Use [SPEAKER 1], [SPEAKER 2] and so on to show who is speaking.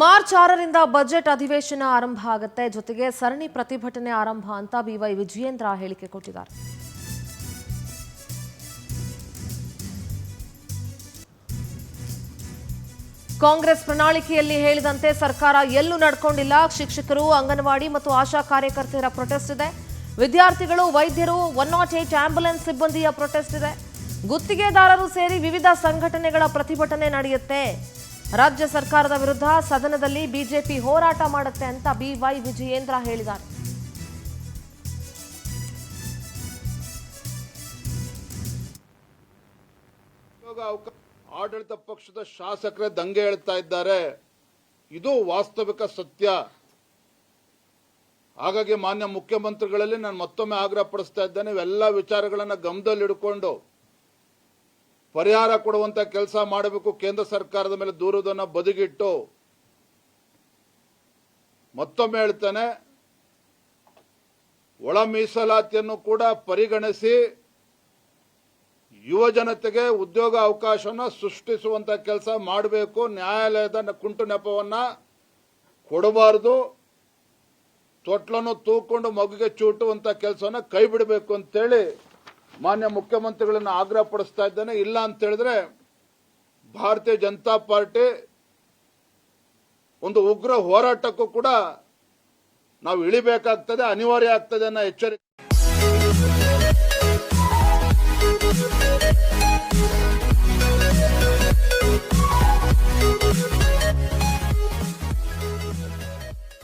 [SPEAKER 1] March 6ರಿಂದ budget ಅಧಿವೇಶನ ಆರಂಭ ಆಗುತ್ತೆ. ಜೊತೆಗೆ ಸರಣಿ ಪ್ರತಿಭಟನೆ ಆರಂಭ ಅಂತ ಬಿವೈ ವಿಜಯೇಂದ್ರ ಹೇಳಿಕೆ ಕೊಟ್ಟಿದ್ದಾರೆ. ಕಾಂಗ್ರೆಸ್ ಪ್ರಣಾಳಿಕೆಯಲ್ಲಿ ಹೇಳಿದಂತೆ ಸರ್ಕಾರ ಎಲ್ಲೂ ನಡ್ಕೊಂಡಿಲ್ಲ. ಶಿಕ್ಷಕರು, ಅಂಗನವಾಡಿ ಮತ್ತು ಆಶಾ ಕಾರ್ಯಕರ್ತರ ಪ್ರೊಟೆಸ್ಟ್ ಇದೆ. ವಿದ್ಯಾರ್ಥಿಗಳು, ವೈದ್ಯರು, 108 ಆಂಬ್ಯುಲೆನ್ಸ್ ಸಿಬ್ಬಂದಿಯ ಪ್ರೊಟೆಸ್ಟ್ ಇದೆ. ಗುತ್ತಿಗೆದಾರರು ಸೇರಿ ವಿವಿಧ ಸಂಘಟನೆಗಳ ಪ್ರತಿಭಟನೆ ನಡೆಯುತ್ತೆ. ರಾಜ್ಯ ಸರ್ಕಾರದ ವಿರುದ್ಧ ಸದನದಲ್ಲಿ ಬಿಜೆಪಿ ಹೋರಾಟ ಮಾಡುತ್ತೆ ಅಂತ ಬಿವೈ ವಿಜಯೇಂದ್ರ ಹೇಳಿದ್ದಾರೆ.
[SPEAKER 2] ಆಡಳಿತ ಪಕ್ಷದ ಶಾಸಕರೇ ದಂಗೆ ಹೇಳ್ತಾ ಇದ್ದಾರೆ. ಇದು ವಾಸ್ತವಿಕ ಸತ್ಯ. ಹಾಗಾಗಿ ಮಾನ್ಯ ಮುಖ್ಯಮಂತ್ರಿಗಳಲ್ಲಿ ನಾನು ಮತ್ತೊಮ್ಮೆ ಆಗ್ರಹ ಪಡಿಸ್ತಾ ಇದ್ದೇನೆ, ಇವೆಲ್ಲ ವಿಚಾರಗಳನ್ನು ಗಮನದಲ್ಲಿಟ್ಟುಕೊಂಡು ಪರಿಹಾರ ಕೊಡುವಂತ ಕೆಲಸ ಮಾಡಬೇಕು. ಕೇಂದ್ರ ಸರ್ಕಾರದ ಮೇಲೆ ದೂರುವುದನ್ನು ಬದಿಗಿಟ್ಟು ಮತ್ತೊಮ್ಮೆ ಹೇಳ್ತಾನೆ, ಒಳ ಮೀಸಲಾತಿಯನ್ನು ಕೂಡ ಪರಿಗಣಿಸಿ ಯುವ ಜನತೆಗೆ ಉದ್ಯೋಗ ಅವಕಾಶವನ್ನು ಸೃಷ್ಟಿಸುವಂತ ಕೆಲಸ ಮಾಡಬೇಕು. ನ್ಯಾಯಾಲಯದ ಕುಂಟು ನೆಪವನ್ನ ಕೊಡಬಾರದು. ತೊಟ್ಲನ್ನು ತೂಕೊಂಡು ಮಗುಗೆ ಚೂಟುವಂತ ಕೆಲಸವನ್ನ ಕೈ ಬಿಡಬೇಕು ಅಂತೇಳಿ ಮಾನ್ಯ ಮುಖ್ಯಮಂತ್ರಿಗಳನ್ನ ಆಗ್ರಹ ಪಡಿಸ್ತಾ ಇದ್ದೇನೆ. ಇಲ್ಲ ಅಂತ ಹೇಳಿದ್ರೆ ಭಾರತೀಯ ಜನತಾ ಪಾರ್ಟಿ ಒಂದು ಉಗ್ರ ಹೋರಾಟಕ್ಕೂ ಕೂಡ ನಾವು ಇಳಿಬೇಕಾಗ್ತದೆ, ಅನಿವಾರ್ಯ ಆಗ್ತದೆ ಅನ್ನೋ ಎಚ್ಚರಿಕೆ.